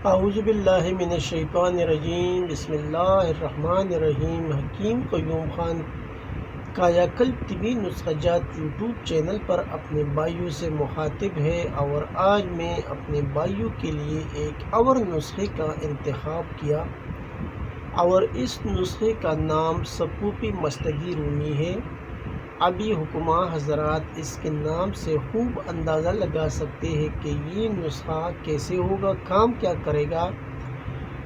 اعوذ باللہ من الشیطان الرجیم، بسم اللہ الرحمن الرحیم۔ حکیم قیوم خان کایا کلب طبی نسخہ جات یوٹیوب چینل پر اپنے بھائیوں سے مخاطب ہے، اور آج میں اپنے بھائیوں کے لیے ایک اور نسخے کا انتخاب کیا، اور اس نسخے کا نام سپوپی مستگی رومی ہے۔ ابھی حکماء حضرات اس کے نام سے خوب اندازہ لگا سکتے ہیں کہ یہ نسخہ کیسے ہوگا، کام کیا کرے گا۔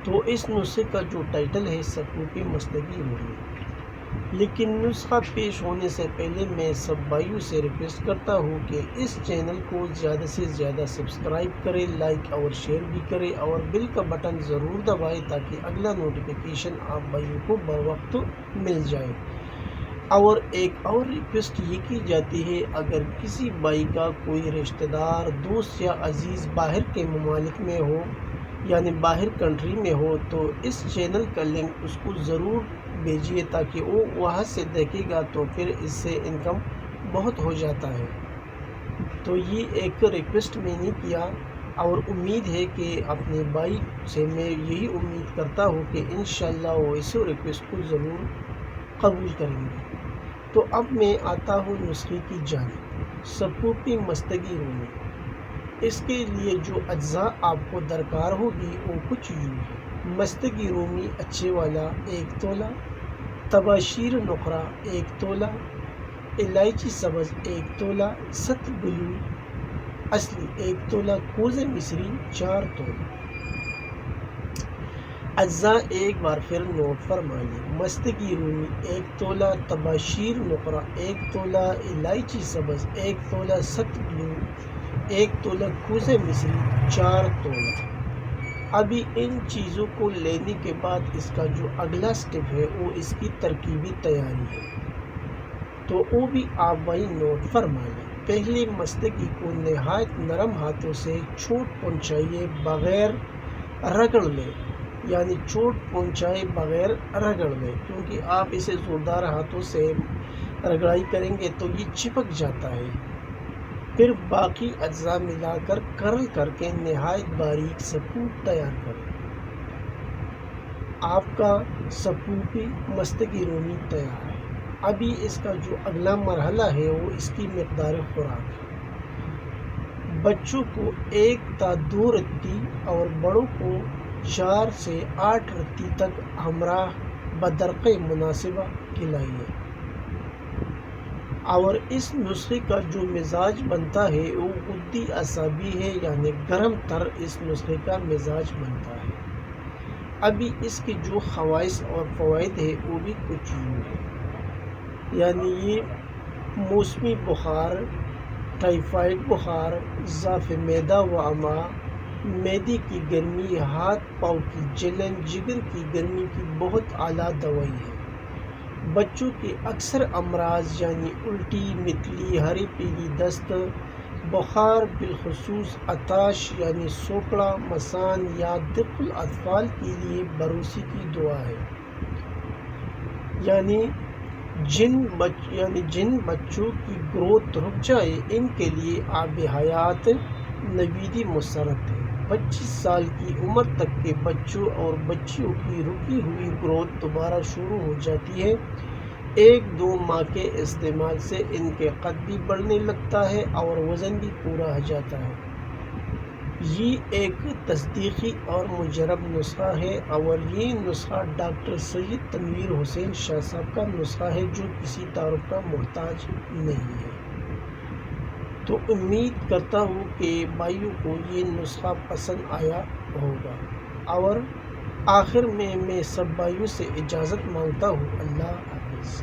تو اس نسخے کا جو ٹائٹل ہے سپوپی مستگی رومی۔ لیکن نسخہ پیش ہونے سے پہلے میں سب بھائیوں سے ریکویسٹ کرتا ہوں کہ اس چینل کو زیادہ سے زیادہ سبسکرائب کریں، لائک اور شیئر بھی کریں، اور بیل کا بٹن ضرور دبائیں تاکہ اگلا نوٹیفیکیشن آپ بھائیوں کو بر وقت مل جائے۔ اور ایک اور ریکویسٹ یہ کی جاتی ہے، اگر کسی بھائی کا کوئی رشتہ دار، دوست یا عزیز باہر کے ممالک میں ہو، یعنی باہر کنٹری میں ہو، تو اس چینل کا لنک اس کو ضرور بھیجیے تاکہ وہ وہاں سے دیکھے گا، تو پھر اس سے انکم بہت ہو جاتا ہے۔ تو یہ ایک ریکویسٹ میں نے کیا، اور امید ہے کہ اپنے بھائی سے میں یہی امید کرتا ہوں کہ انشاءاللہ وہ اس ریکویسٹ کو ضرور قبول کریں گے۔ تو اب میں آتا ہوں نسخے کی جانب، سپوپی مستگی رومی۔ اس کے لیے جو اجزاء آپ کو درکار ہوگی وہ کچھ یوں ہے: مستگی رومی اچھے والا 1 تولہ، تباشیر نقرہ 1 تولہ، الائچی سبز 1 تولہ، ست بلو اصلی 1 تولہ، کوز مصری 4 تولہ۔ اجزاء ایک بار پھر نوٹ فرما لیں: مستگی رومی 1 تولہ، تباشیر نقرہ 1 تولہ، الائچی سبز 1 تولہ، ست بلو 1 تولہ، کوز مصری 4 تولہ۔ ابھی ان چیزوں کو لینے کے بعد اس کا جو اگلا سٹیپ ہے وہ اس کی ترکیبی تیاری ہے، تو وہ بھی آپ بھائی نوٹ فرما لیں۔ پہلے مستگی کو نہایت نرم ہاتھوں سے چوٹ پہنچائیے بغیر رگڑ لیں، یعنی چوٹ پہنچائے بغیر رگڑ لیں، کیونکہ آپ اسے زوردار ہاتھوں سے رگڑائی کریں گے تو یہ چپک جاتا ہے۔ پھر باقی اجزاء ملا کر کرل کر کے نہایت باریک سپوپ تیار کریں۔ آپ کا سپوپی مستگی رومی تیار ہے۔ ابھی اس کا جو اگلا مرحلہ ہے وہ اس کی مقدار خوراک ہے۔ بچوں کو 1 تا 2 رتی اور بڑوں کو 4 سے 8 رتی تک ہمراہ بدرق مناسبہ کھلائیے۔ اور اس نسخے کا جو مزاج بنتا ہے وہ غدی اعصابی ہے، یعنی گرم تر اس نسخے کا مزاج بنتا ہے۔ ابھی اس کے جو خواص اور فوائد ہیں وہ بھی کچھ یوں ہیں، یعنی یہ موسمی بخار، ٹائیفائڈ بخار، ضعف معدہ و امعاء، معدے کی گرمی، ہاتھ پاؤں کی جلن، جگر کی گرمی کی بہت اعلیٰ دوائی ہے۔ بچوں کے اکثر امراض یعنی الٹی، متلی، ہری پیلی دست، بخار، بالخصوص عطش یعنی سوکڑا، مسان یا دق الاطفال کے لیے بروسی کی دوا ہے۔ یعنی جن بچوں کی گروتھ رک جائے ان کے لیے آب حیات نویدی مسرت ہے۔ 25 سال کی عمر تک کے بچوں اور بچیوں کی رکی ہوئی گروتھ دوبارہ شروع ہو جاتی ہے۔ 1-2 ماہ کے استعمال سے ان کے قد بھی بڑھنے لگتا ہے اور وزن بھی پورا ہو جاتا ہے۔ یہ ایک تصدیقی اور مجرب نسخہ ہے، اور یہ نسخہ ڈاکٹر سید تنویر حسین شاہ صاحب کا نسخہ ہے جو کسی تعارف کا محتاج نہیں ہے۔ تو امید کرتا ہوں کہ بھائیوں کو یہ نسخہ پسند آیا ہوگا، اور آخر میں سب بھائیوں سے اجازت مانگتا ہوں۔ اللہ حافظ۔